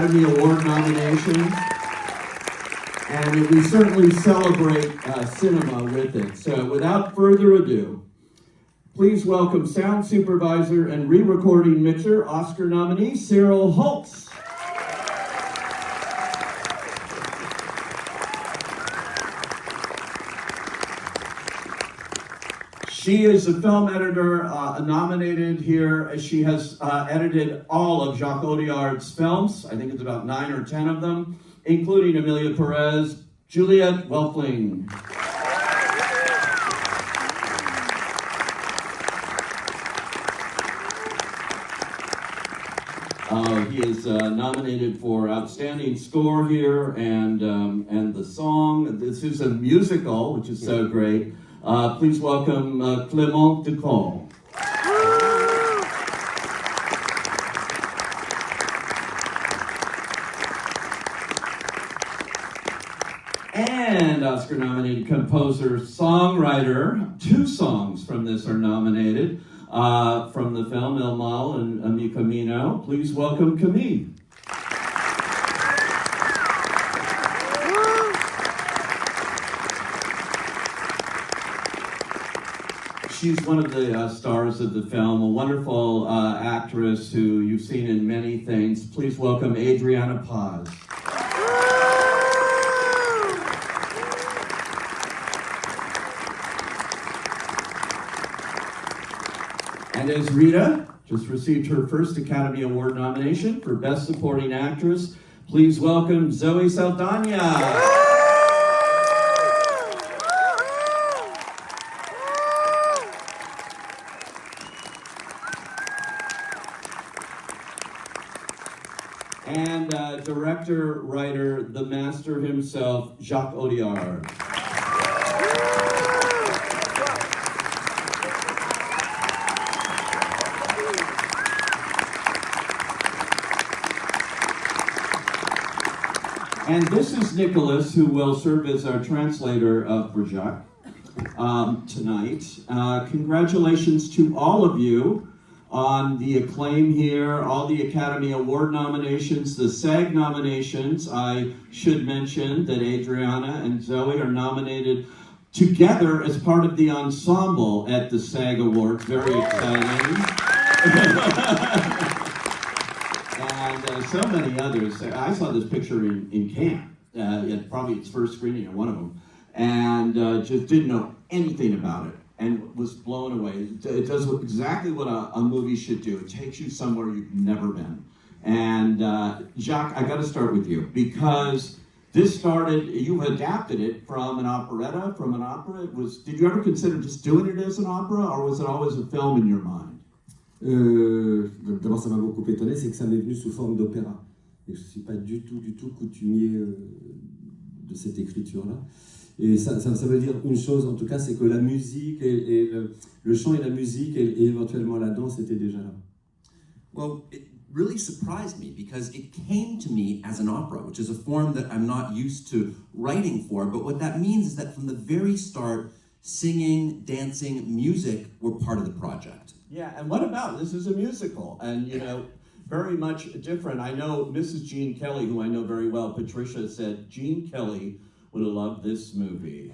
Academy Award nominations, and we certainly celebrate cinema with it. So without further ado, please welcome sound supervisor and re-recording mixer, Oscar nominee Cyril Holtz. She is a film editor nominated here. She has edited all of Jacques Audiard's films. I think it's about 9 or 10 of them, including Emilia Perez, Juliette Welfling. He is nominated for Outstanding Score here and the song. This is a musical, which is so great. Please welcome Clement Dixon. And Oscar-nominated composer, songwriter. 2 songs from this are nominated from the film El Mal and Mi Camino. Please welcome Camille. She's one of the stars of the film, a wonderful actress who you've seen in many things. Please welcome Adriana Paz. And as Rita just received her first Academy Award nomination for Best Supporting Actress, please welcome Zoe Saldaña. And director, writer, the master himself, Jacques Audiard. And this is Nicholas, who will serve as our translator for Jacques tonight. Congratulations to all of you on the acclaim here, all the Academy Award nominations, the SAG nominations. I should mention that Adriana and Zoe are nominated together as part of the ensemble at the SAG Awards. Very exciting. And so many others. I saw this picture in Cannes, at probably its first screening at one of them, and just didn't know anything about it. And was blown away. It does exactly what a movie should do. It takes you somewhere you've never been. And Jacques, I got to start with you because this started. You adapted it from an operetta, from an opera. Did you ever consider just doing it as an opera, or was it always a film in your mind? D'abord, ça m'a beaucoup étonné, c'est que ça m'est venu sous forme d'opéra. Et je ne suis pas du tout coutumier de cette écriture-là. Et ça veut dire une chose, en tout cas, c'est que la musique, et le chant et la musique, et éventuellement la danse étaient déjà là. Well, it really surprised me because it came to me as an opera, which is a form that I'm not used to writing for. But what that means is that from the very start, singing, dancing, music were part of the project. Yeah, and what about, this is a musical, and very much different. I know Mrs. Gene Kelly, who I know very well, Patricia said, Gene Kelly would have loved this movie.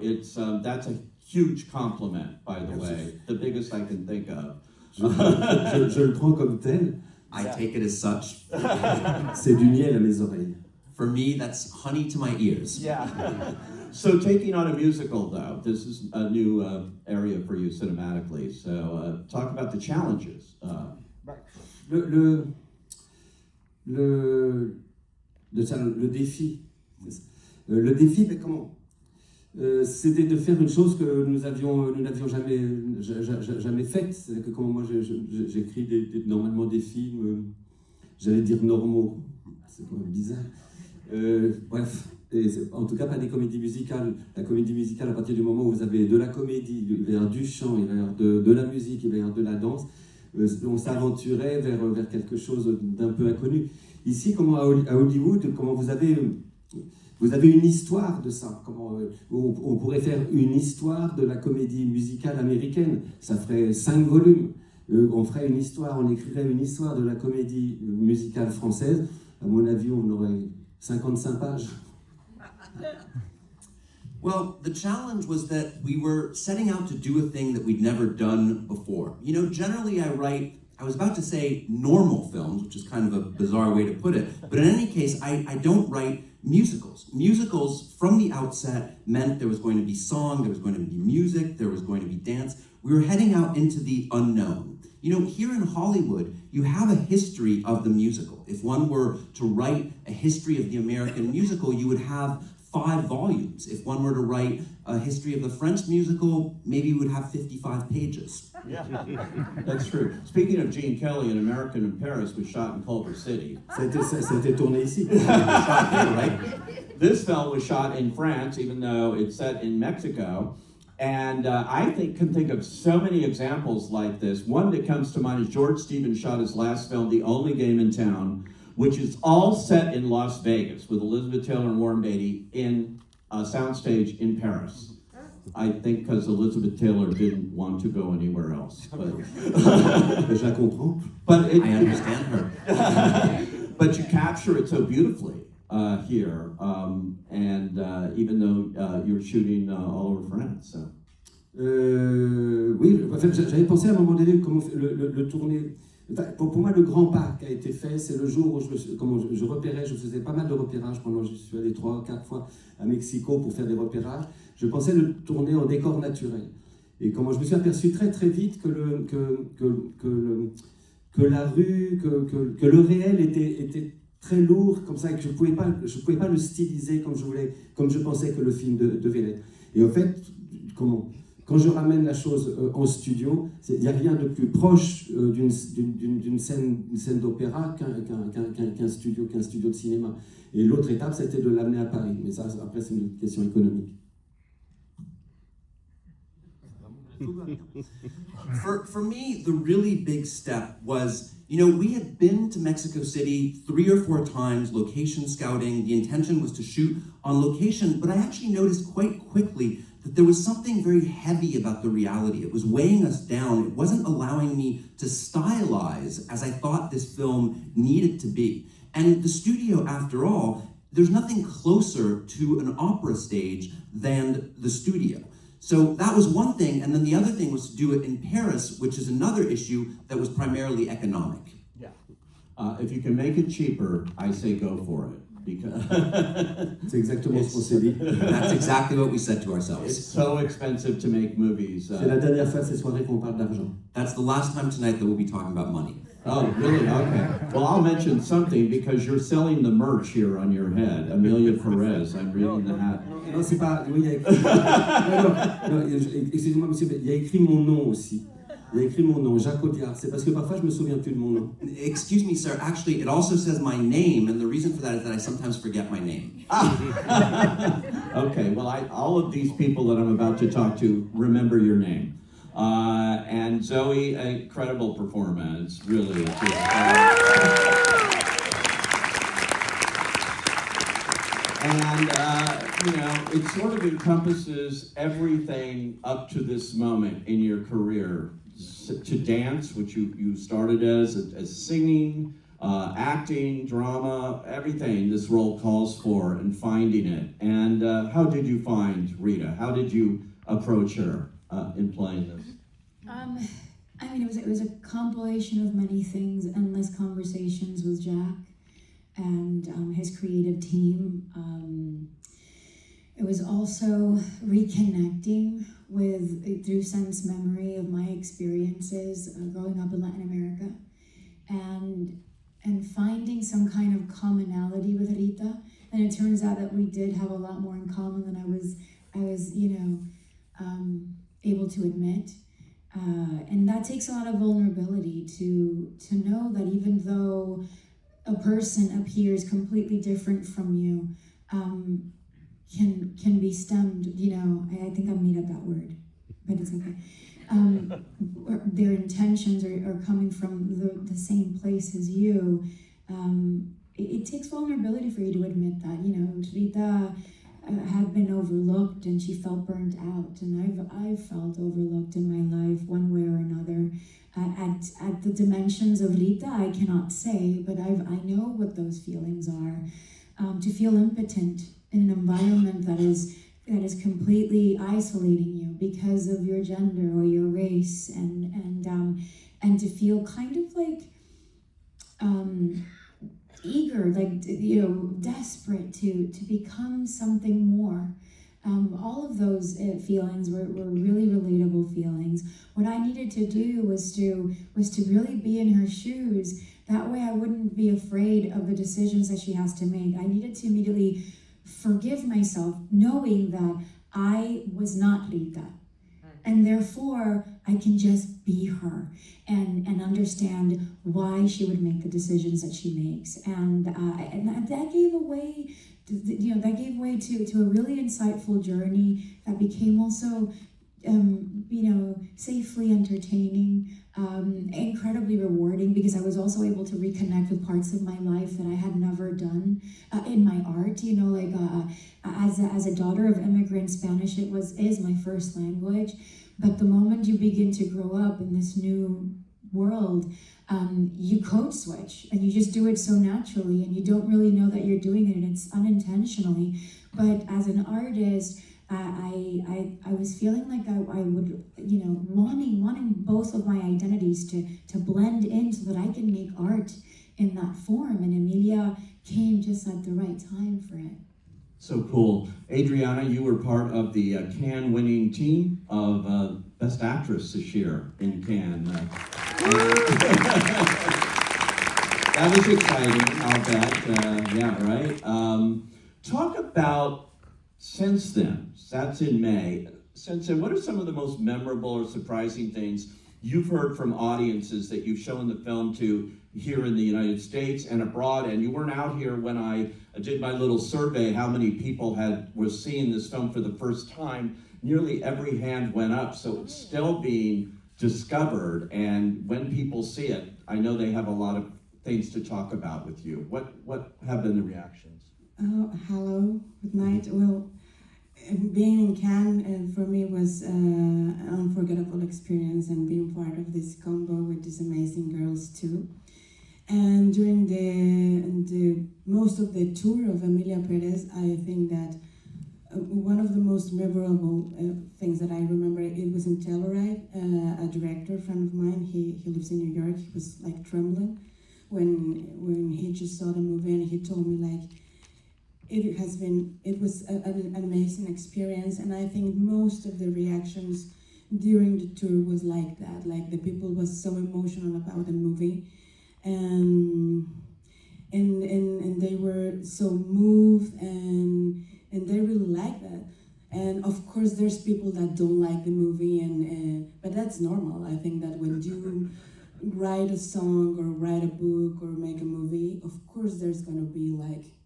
It's that's a huge compliment, by the way, the biggest I can think of. Je le prends comme tel. I take it as such. C'est du miel à mes oreilles. For me, that's honey to my ears. Yeah. So taking on a musical, though, this is a new area for you cinematically. So talk about the challenges. Le défi. Le défi, mais comment c'était de faire une chose que nous n'avions jamais faite. C'est-à-dire que comme moi j'écris normalement des films, j'allais dire normaux, c'est quand même bizarre. Bref, en tout cas pas des comédies musicales. La comédie musicale, à partir du moment où vous avez de la comédie, il va y avoir du chant, il va y avoir de la musique, il va y avoir de la danse, on s'aventurait vers quelque chose d'un peu inconnu. Ici, comme à Hollywood, comment vous avez une histoire de ça. On pourrait faire une histoire de la comédie musicale américaine. Ça ferait 5 volumes. on ferait une histoire, on écrirait une histoire de la comédie musicale française. À mon avis, on aurait 55 pages. Well, the challenge was that we were setting out to do a thing that we'd never done before. You know, generally I was about to say normal films, which is kind of a bizarre way to put it, but in any case, I don't write musicals. Musicals, from the outset, meant there was going to be song, there was going to be music, there was going to be dance. We were heading out into the unknown. You know, here in Hollywood, you have a history of the musical. If one were to write a history of the American musical, you would have 5 volumes. If one were to write a history of the French musical, maybe you would have 55 pages. Yeah, that's true. Speaking of Gene Kelly, An American in Paris was shot in Culver City. Ça a été tourné ici. Shot there, right? This film was shot in France, even though it's set in Mexico. And I can think of so many examples like this. One that comes to mind is George Stevens shot his last film, The Only Game in Town, which is all set in Las Vegas with Elizabeth Taylor and Warren Beatty in a soundstage in Paris. I think because Elizabeth Taylor didn't want to go anywhere else. But Je la comprends. I understand her. But you capture it so beautifully here, and even though you're shooting all over France. So. Oui, en fait, j'avais pensé à un moment donné comment le tourner. Enfin, pour moi, le grand pas qui a été fait, c'est le jour où je repérais, je faisais pas mal de repérages pendant, je suis allé 3-4 fois à Mexico pour faire des repérages. Je pensais le tourner en décor naturel. Et comment je me suis aperçu très très vite que la rue, que le réel était très lourd comme ça, et que je pouvais pas le styliser comme je voulais, comme je pensais que le film devait l'être. Et en fait, quand je ramène la chose en studio, il n'y a rien de plus proche d'une scène d'opéra qu'un studio de cinéma. Et l'autre étape, c'était de l'amener à Paris. Mais ça, après, c'est une question économique. For me, the really big step was, you know, we had been to Mexico City 3 or 4 times, location scouting. The intention was to shoot on location, but I actually noticed quite quickly that there was something very heavy about the reality. It was weighing us down. It wasn't allowing me to stylize as I thought this film needed to be. And the studio, after all, there's nothing closer to an opera stage than the studio. So that was one thing, and then the other thing was to do it in Paris, which is another issue that was primarily economic. Yeah. If you can make it cheaper, I say go for it. Because c'est exactement ce qu'on s'est dit. That's exactly what we said to ourselves. It's so expensive to make movies. C'est la dernière fois de ces soirées qu'on parle d'argent. That's the last time tonight that we'll be talking about money. Oh, really? Okay. Well, I'll mention something because you're selling the merch here on your head. Emilia Perez, I'm reading the hat. Non, c'est pas... Oui, il y a écrit... non, excusez-moi, monsieur, mais il y a écrit mon nom aussi. Il y a écrit mon nom, Jacques Audiard. C'est parce que parfois, je me souviens plus de mon nom. Excuse me, sir. Actually, it also says my name, and the reason for that is that I sometimes forget my name. Okay, well, all of these people that I'm about to talk to remember your name. And Zoe, a incredible performance, really. And, you know, it sort of encompasses everything up to this moment in your career. To dance, which you started as singing, acting, drama, everything this role calls for, and finding it. And how did you find Rita? How did you approach her in playing this? I mean, it was a compilation of many things, endless conversations with Jacques and his creative team. It was also reconnecting through sense memory of my experiences growing up in Latin America, and finding some kind of commonality with Rita. And it turns out that we did have a lot more in common than I was able to admit. And that takes a lot of vulnerability to know that even though a person appears completely different from you, can be stemmed, you know, I think I made up that word, but it's okay. Their intentions are coming from the same place as you. It takes vulnerability for you to admit that, you know. Rita had been overlooked, and she felt burnt out. And I've felt overlooked in my life one way or another. At the dimensions of Rita, I cannot say, but I know what those feelings are. To feel impotent in an environment that is completely isolating you because of your gender or your race, and to feel kind of like eager, like, you know, desperate to become something more. All of those feelings were really relatable feelings. What I needed to do was to really be in her shoes. That way I wouldn't be afraid of the decisions that she has to make. I needed to immediately forgive myself, knowing that I was not Rita. And therefore, I can just be her and understand why she would make the decisions that she makes. And that gave away, you know, that gave way to a really insightful journey that became also, you know, safely entertaining, incredibly rewarding, because I was also able to reconnect with parts of my life that I had never done in my art. You know, like as a daughter of immigrants, Spanish is my first language. But the moment you begin to grow up in this new world, you code switch, and you just do it so naturally, and you don't really know that you're doing it, and it's unintentionally. But as an artist, I was feeling like I would, you know, wanting both of my identities to blend in so that I can make art in that form. And Emilia came just at the right time for it. So cool. Adriana, you were part of the Cannes winning team of Best Actress this year in Cannes. That was exciting, I'll bet. Yeah, right? Talk about, since then, that's in May, since then, what are some of the most memorable or surprising things you've heard from audiences that you've shown the film to here in the United States and abroad? And you weren't out here when I did my little survey, how many people were seeing this film for the first time. Nearly every hand went up, so it's still being discovered. And when people see it, I know they have a lot of things to talk about with you. What have been the reactions? Hello, good night. Well, being in Cannes for me was an unforgettable experience, and being part of this combo with these amazing girls too. And during the most of the tour of Emilia Perez, I think that one of the most memorable things that I remember, it was in Telluride. A director friend of mine, he lives in New York. He was like trembling when he just saw the movie, and he told me like, it was an amazing experience. And I think most of the reactions during the tour was like that, like the people was so emotional about the movie, and they were so moved, and they really like that. And of course there's people that don't like the movie, but that's normal. I think that when you write a song or write a book or make a movie, of course there's gonna be like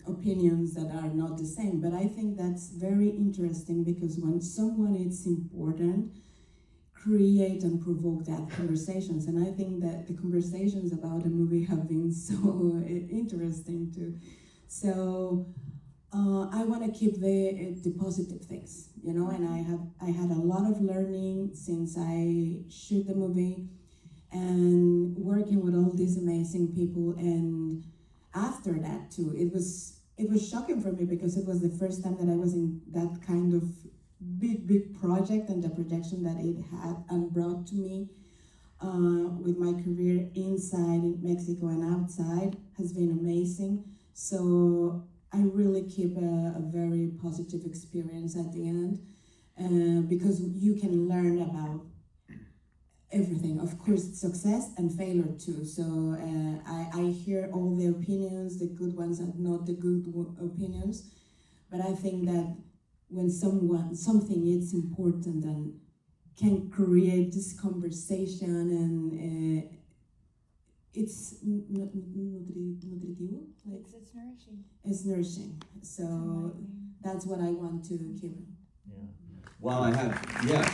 opinions that are not the same. But I think that's very interesting, because when someone is important, create and provoke that conversations. And I think that the conversations about the movie have been so interesting too. So I want to keep the positive things, you know, and I had a lot of learning since I shoot the movie and working with all these amazing people. And after that too, it was shocking for me, because it was the first time that I was in that kind of big project, and the projection that it had and brought to me with my career inside Mexico and outside has been amazing. So I really keep a very positive experience at the end, because you can learn about everything. Of course, success and failure too. So I hear all the opinions, the good ones and not the good opinions. But I think that when something is important and can create this conversation, and it's nutritivo, like It's nourishing. it's nourishing. So that's what I want to keep. Yeah. Well, I have, yes.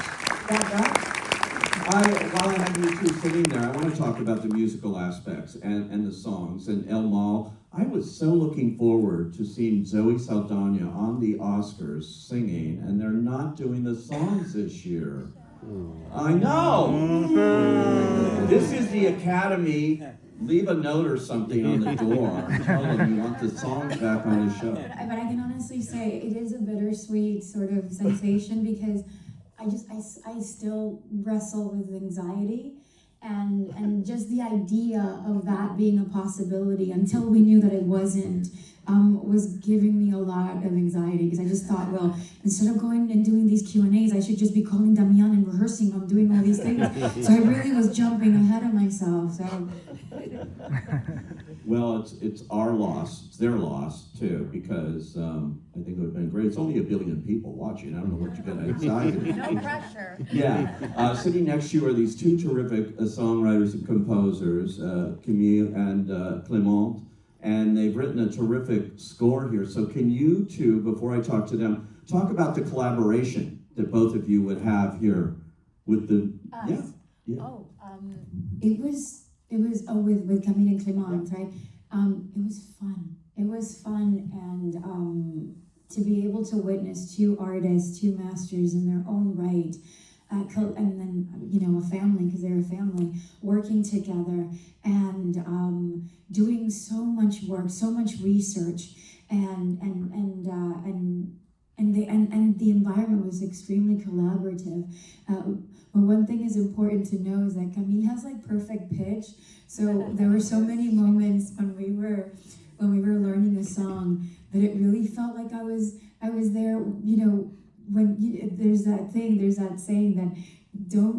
While I have you two sitting there, I want to talk about the musical aspects and the songs. And El Mal, I was so looking forward to seeing Zoe Saldaña on the Oscars singing, and they're not doing the songs this year. I know! This is the Academy. Leave a note or something on the door. Tell them you want the songs back on the show. But I can honestly say it is a bittersweet sort of sensation because I still wrestle with anxiety and just the idea of that being a possibility until we knew that it wasn't was giving me a lot of anxiety because I just thought, well, instead of going and doing these Q&As, I should just be calling Damian and rehearsing on doing all these things. So I really was jumping ahead of myself. So. Well, it's our loss. It's their loss too, because I think it would have been great. It's only 1 billion people watching. I don't know what you're gonna anxiety. No pressure. Yeah. Sitting next to you are these two terrific songwriters and composers, Camille and Clement, and they've written a terrific score here. So can you two, before I talk to them, talk about the collaboration that both of you would have here with the Us. yeah. Oh, It was with Camille and Clement, right? It was fun. It was fun, and to be able to witness two artists, two masters in their own right, and then a family, because they're a family, working together and doing so much work, so much research, and the environment was extremely collaborative. But one thing is important to know is that Camille has like perfect pitch. So there were so many moments when we were learning a song that it really felt like I was there. There's that saying that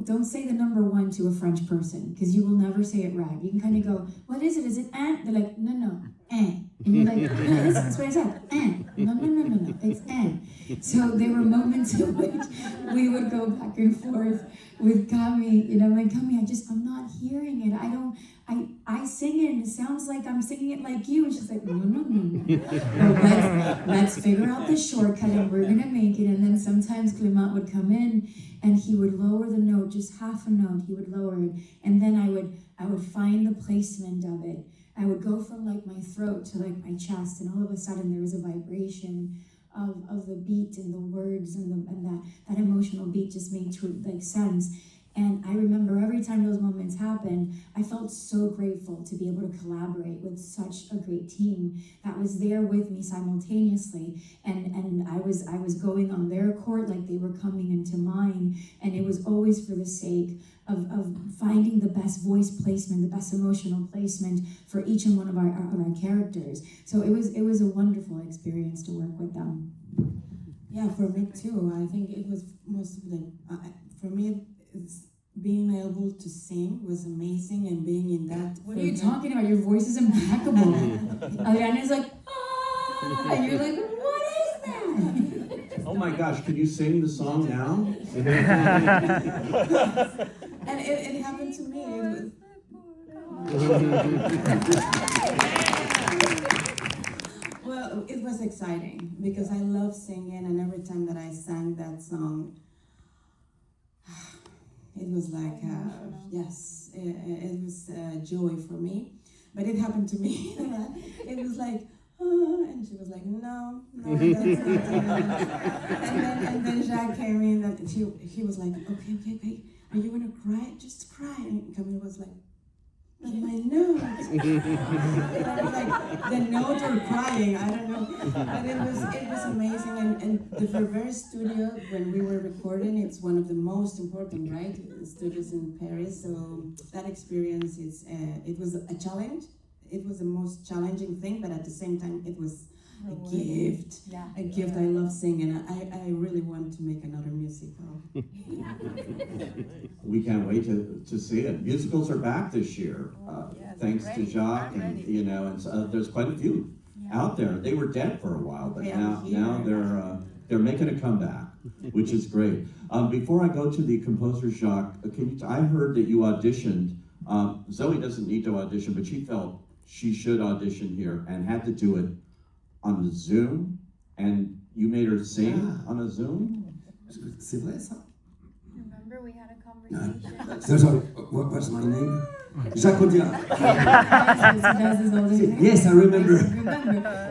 don't say the number one to a French person because you will never say it right. You can kind of go, what is it? Is it eh? They're like, no, eh. And you're like, no, that's what I said, eh. No, it's eh. So there were moments in which we would go back and forth with Camille, like, Camille, I'm not hearing it. I sing it and it sounds like I'm singing it like you. And she's like, no. Let's figure out the shortcut and we're gonna make it. And then sometimes Clement would come in and he would lower the note, just half a note, he would lower it. And then I would find the placement of it. I would go from like my throat to like my chest, and all of a sudden there was a vibration of the beat and the words and that emotional beat just made sense. And I remember every time those moments happened, I felt so grateful to be able to collaborate with such a great team that was there with me simultaneously. And I was going on their court like they were coming into mine. And it was always for the sake of finding the best voice placement, the best emotional placement for each and one of our characters. So it was a wonderful experience to work with them. Yeah, for me too. I think it was most of the, for me, it's being able to sing was amazing, and being in that. What are you talking about? Your voice is impeccable. Adriana's like, ah, and you're like, what is that? Oh my gosh, can you sing the song now? And it happened to me. Well, it was exciting because I love singing, and every time that I sang that song, it was like, yes, it was joy for me. But it happened to me. It was like, and she was like, no, that's not and then Jacques came in, and he was like, okay, are you gonna cry? Just cry. And Camille was like, but my note. I was like, the note or crying, I don't know. But it was amazing. And the Reverse studio, when we were recording, it's one of the most important, right, studios in Paris. So that experience, it was a challenge. It was the most challenging thing, but at the same time, it was a gift. Yeah. A gift. I love singing. I really want to make another musical. We can't wait to see it. Musicals are back this year, thanks to Jacques, and and there's quite a few out there. They were dead for a while, but now they're making a comeback, which is great. Before I go to the composer Jacques, I heard that you auditioned. Zoe doesn't need to audition, but she felt she should audition here and had to do it on the Zoom, and you made her sing on a Zoom? C'est vrai ça? Remember we had a conversation. So sorry, what's my name? Jacques Audiard. Yes, I remember.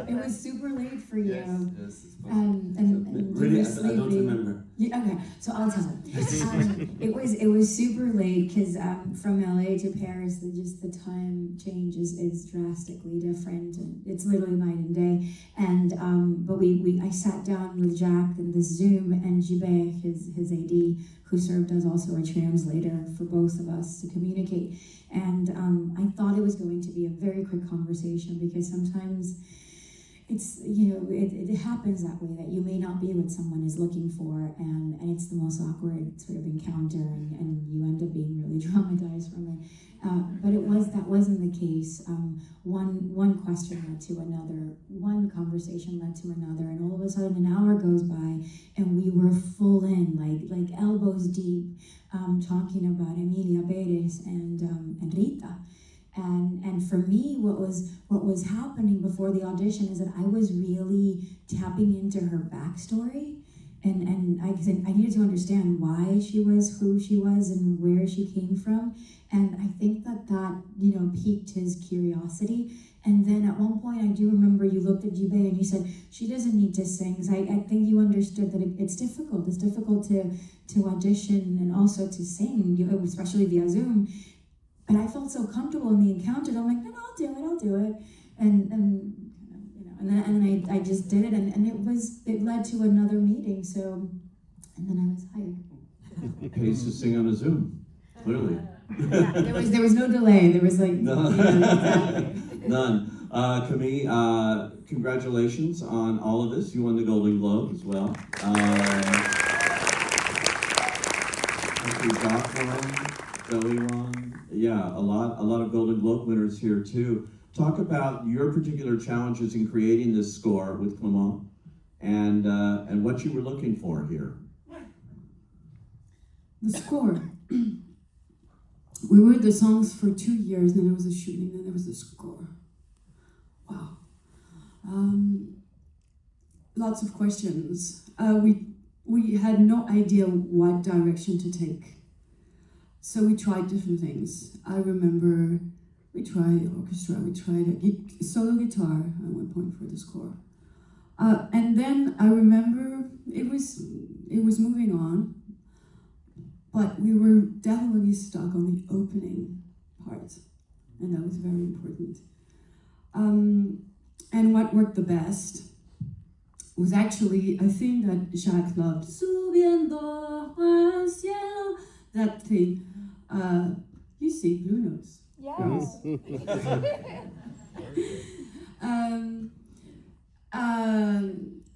It was super late for you. Yes, And really, you I were don't sleeping. remember. Yeah, okay, so I'll tell it. It was super late because from LA to Paris, the time change is drastically different, and it's literally night and day. And but I sat down with Jacques in this Zoom, and Gilbert, his AD, who served as also a translator for both of us to communicate. And I thought it was going to be a very quick conversation because sometimes it's, it happens that way, that you may not be what someone is looking for, and it's the most awkward sort of encounter, and you end up being really traumatized from it. But that wasn't the case. One question led to another, one conversation led to another, and all of a sudden an hour goes by, and we were full in, like elbows deep, talking about Emilia Perez and Rita. And for me, what was happening before the audition is that I was really tapping into her backstory, and I needed to understand why she was who she was and where she came from, and I think that piqued his curiosity. And then at one point, I do remember you looked at Jube and you said, she doesn't need to sing. So I think you understood that it's difficult. It's difficult to audition and also to sing, especially via Zoom. But I felt so comfortable in the encounter. I'm like, no, I'll do it. And then I just did it, and it led to another meeting. So, and then I was hired. It pays to sing on a Zoom, clearly. Yeah, there was no delay. There was None. Camille, congratulations on all of this. You won the Golden Globe as well. Jacques won, Zoe won. Yeah, a lot of Golden Globe winners here too. Talk about your particular challenges in creating this score with Clement, and what you were looking for here. The score. We wrote the songs for 2 years, then there was a shooting, then there was the score. Wow. Lots of questions. We had no idea what direction to take. So we tried different things. I remember we tried orchestra, we tried a solo guitar at one point for the score. And then I remember it was moving on, but we were definitely stuck on the opening part, and that was very important. And what worked the best was actually a thing that Jacques loved. Subiendo al cielo, that thing. You see blue notes. Yes.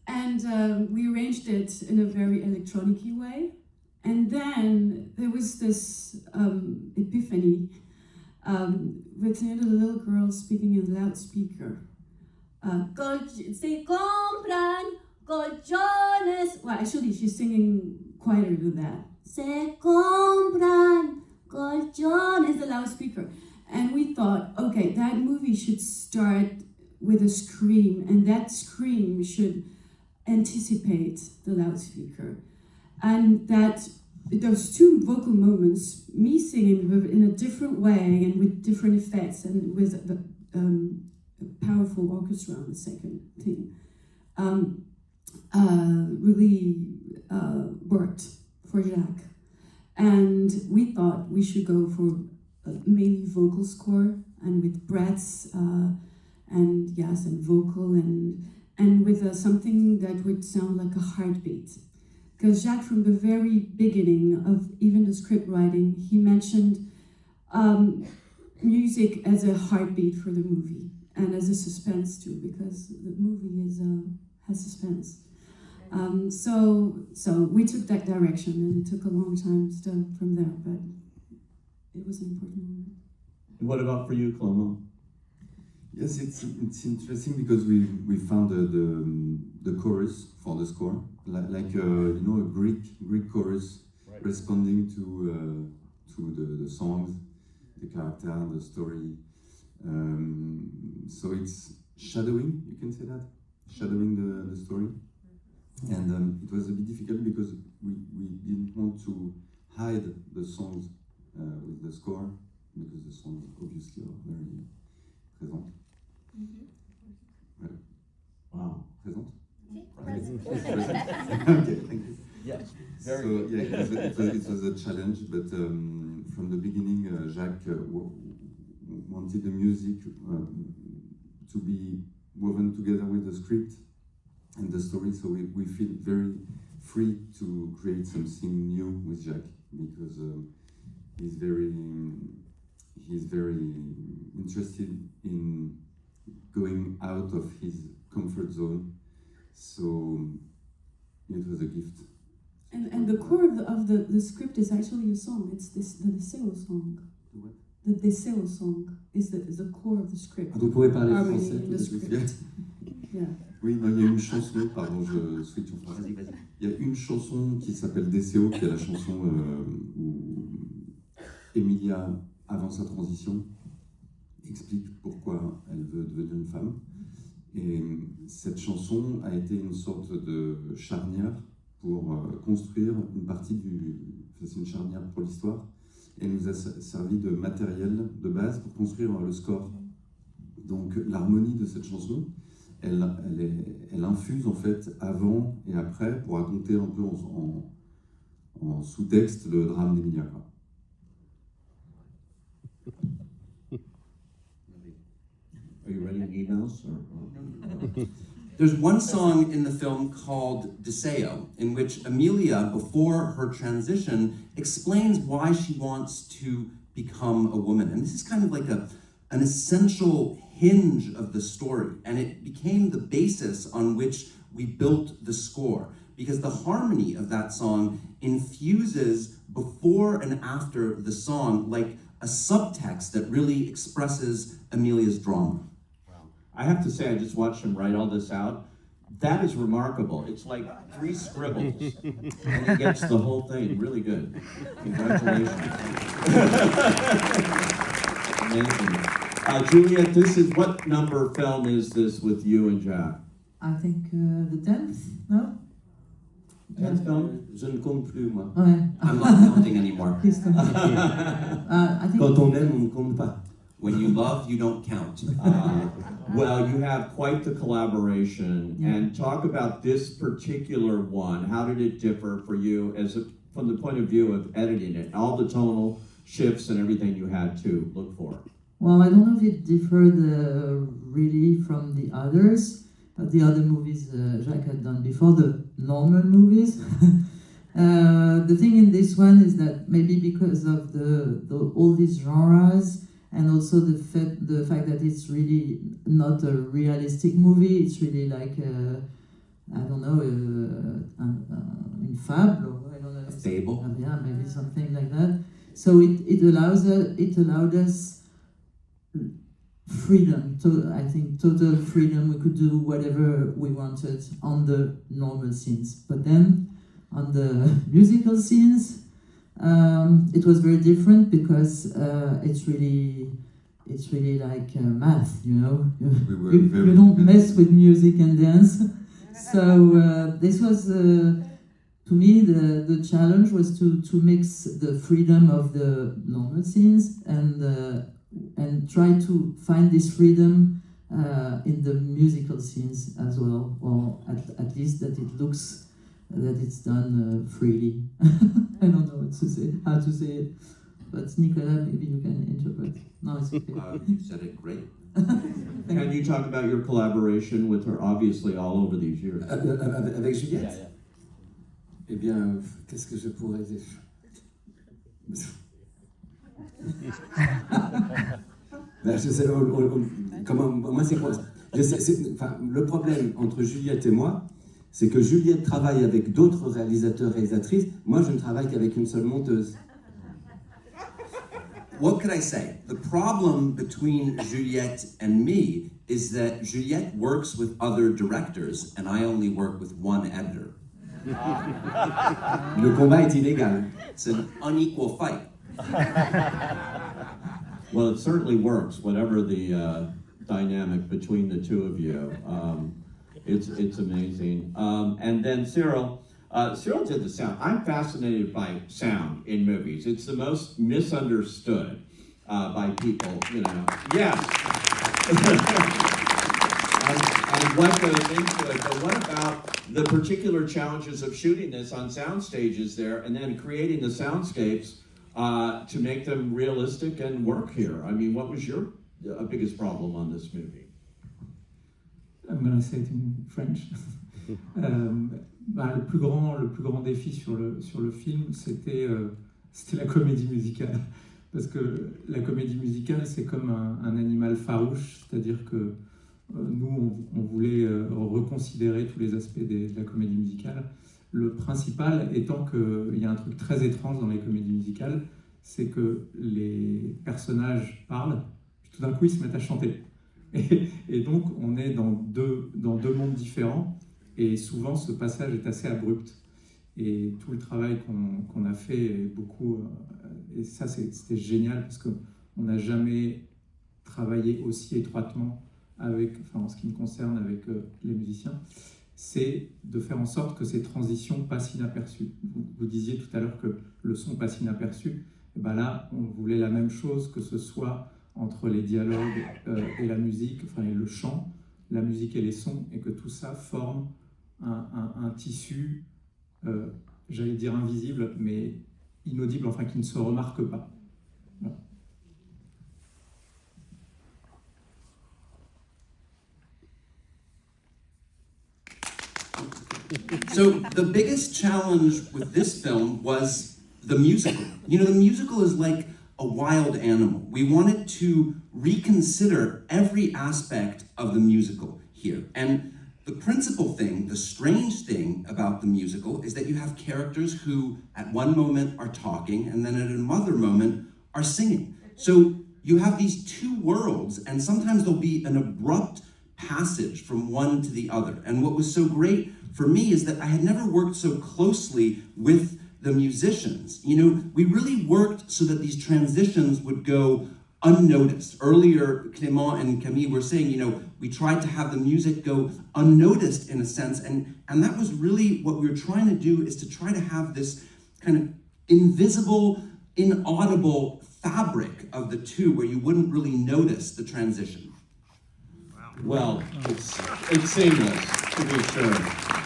And we arranged it in a very electronic-y way. And then there was this epiphany with the little girl speaking in a loudspeaker. Se compran colchones. Well, actually, she's singing quieter than that. Se compran colchones, the loudspeaker. And we thought, okay, that movie should start with a scream, and that scream should anticipate the loudspeaker. And that those two vocal moments, me singing in a different way and with different effects and with a powerful orchestra on the second thing, really worked for Jacques. And we thought we should go for a mainly vocal score, and with breaths and vocal and with something that would sound like a heartbeat. Because Jacques, from the very beginning of even the script writing, he mentioned music as a heartbeat for the movie and as a suspense too, because the movie has suspense. So we took that direction, and it took a long time still from there, but it was an important moment. And what about for you, Clement? Yes, it's interesting because we found the chorus for the score, like a Greek chorus, right, responding to the songs, the character, the story. So it's shadowing, you can say that, shadowing the story. And it was a bit difficult because we didn't want to hide the songs with the score because the songs obviously are very present. Right. Wow. Present? Present. Okay, thank you. Yes. So yeah, it was a challenge, but from the beginning, Jacques wanted the music to be woven together with the script and the story. So we feel very free to create something new with Jacques because he's very interested in going out of his comfort zone. So it was a gift. And the core of the script is actually a song. It's the Deseo song. The what? The Deseo song is the core of the script. Vous pouvez parler Harmony français in tout the de suite. script. Yeah. Oui, non, il y a une chanson, pardon, je switch en français. Il y a une chanson qui s'appelle Deseo, qui est la chanson où Emilia, avant sa transition, explique pourquoi elle veut devenir une femme. Et cette chanson a été une sorte de charnière pour construire une partie c'est une charnière pour l'histoire, et elle nous a servi de matériel de base pour construire le score. Donc l'harmonie de cette chanson, elle infuse en fait avant et après pour raconter un peu en sous-texte le drame d'Emilia. Are you writing emails? Or? There's one song in the film called Deseo, in which Emilia, before her transition, explains why she wants to become a woman. And this is kind of like an essential hinge of the story. And it became the basis on which we built the score, because the harmony of that song infuses before and after the song like a subtext that really expresses Emilia's drama. I have to say, I just watched him write all this out. That is remarkable. It's like 3 scribbles, and he gets the whole thing. Really good. Congratulations. Amazing. Juliette, what number film is this with you and Jacques? I think the 10th, no? 10th film? Je ne compte plus, moi. Ouais. I'm not counting anymore. Please continue. I think Quand on aime, on ne compte pas. When you love, you don't count. Well, you have quite the collaboration, and talk about this particular one. How did it differ for you from the point of view of editing it, all the tonal shifts and everything you had to look for? Well, I don't know if it differed really from the others, but the other movies Jacques had done before, the normal movies. The thing in this one is that maybe because of all these genres, and also the fact that it's really not a realistic movie, it's really like, I don't know, une fable, or I don't know. A fable? Yeah, maybe something like that. So it allowed us freedom, I think total freedom. We could do whatever we wanted on the normal scenes. But then on the musical scenes, it was very different because it's really like math, you know. You don't mess with music and dance. So this was, to me, the challenge was to mix the freedom of the normal scenes and try to find this freedom in the musical scenes as well, or at least that it looks that it's done freely. I don't know how to say it, but Nicolas, maybe you can interpret. No, it's okay. You said it great. Can you talk about your collaboration with her, obviously all over these years? Avec Juliette? Eh bien, qu'est-ce que je pourrais dire? Ben, je sais, comment, moi, c'est quoi? Le problème entre Juliette et moi, c'est que Juliette travaille avec d'autres réalisateurs, réalisatrices. Moi, je ne travaille qu'avec une seule monteuse. What could I say? The problem between Juliette and me is that Juliette works with other directors and I only work with one editor. Le combat est illégal. It's an unequal fight. Well, it certainly works, whatever the dynamic between the two of you. It's amazing. And then Cyril, Cyril did the sound. I'm fascinated by sound in movies. It's the most misunderstood by people, you know. Yes. and what goes into it. But what about the particular challenges of shooting this on sound stages there and then creating the soundscapes to make them realistic and work here? I mean, what was your biggest problem on this movie? I'm going to say it in French. Le plus grand défi sur le film, c'était la comédie musicale. Parce que la comédie musicale, c'est comme un animal farouche, c'est-à-dire que nous, on voulait reconsidérer tous les aspects de la comédie musicale. Le principal étant qu'il y a un truc très étrange dans les comédies musicales, c'est que les personnages parlent, puis tout d'un coup, ils se mettent à chanter. Et donc, on est dans deux mondes différents, et souvent, ce passage est assez abrupt. Et tout le travail qu'on a fait est beaucoup... et ça, c'était génial, parce qu'on n'a jamais travaillé aussi étroitement avec, enfin, en ce qui me concerne, avec les musiciens, c'est de faire en sorte que ces transitions passent inaperçues. Vous disiez tout à l'heure que le son passe inaperçu. Et ben là, on voulait la même chose, que ce soit entre les dialogues et la musique, enfin, et le chant, la musique et les sons, et que tout ça forme un tissu, j'allais dire invisible, mais inaudible, enfin qui ne se remarque pas. Voilà. So the biggest challenge with this film was the musical. You know, the musical is like a wild animal. We wanted to reconsider every aspect of the musical here. And the principal thing, the strange thing about the musical is that you have characters who at one moment are talking and then at another moment are singing. So you have these two worlds, and sometimes there'll be an abrupt passage from one to the other. And what was so great for me is that I had never worked so closely with the musicians. You know, we really worked so that these transitions would go unnoticed. Earlier, Clement and Camille were saying, you know, we tried to have the music go unnoticed in a sense, and that was really what we were trying to do, is to try to have this kind of invisible, inaudible fabric of the two where you wouldn't really notice the transition. Well, it's seamless, to be sure.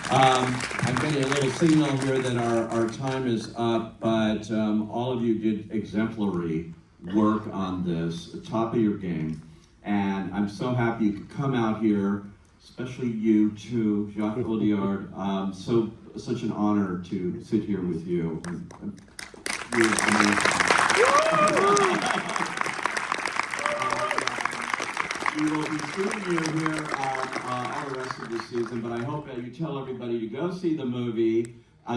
I'm getting a little signal here that our time is up, but all of you did exemplary work on this, top of your game. And I'm so happy you could come out here, especially you too, Jacques Audiard. Such an honor to sit here with you. You're amazing. We will be seeing you here all the rest of the season, but I hope that you tell everybody to go see the movie,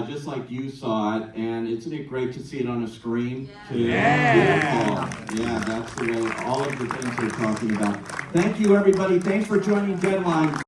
just like you saw it, and isn't it great to see it on a screen too? Yeah, that's the way, all of the things we're talking about. Thank you, everybody. Thanks for joining Deadline.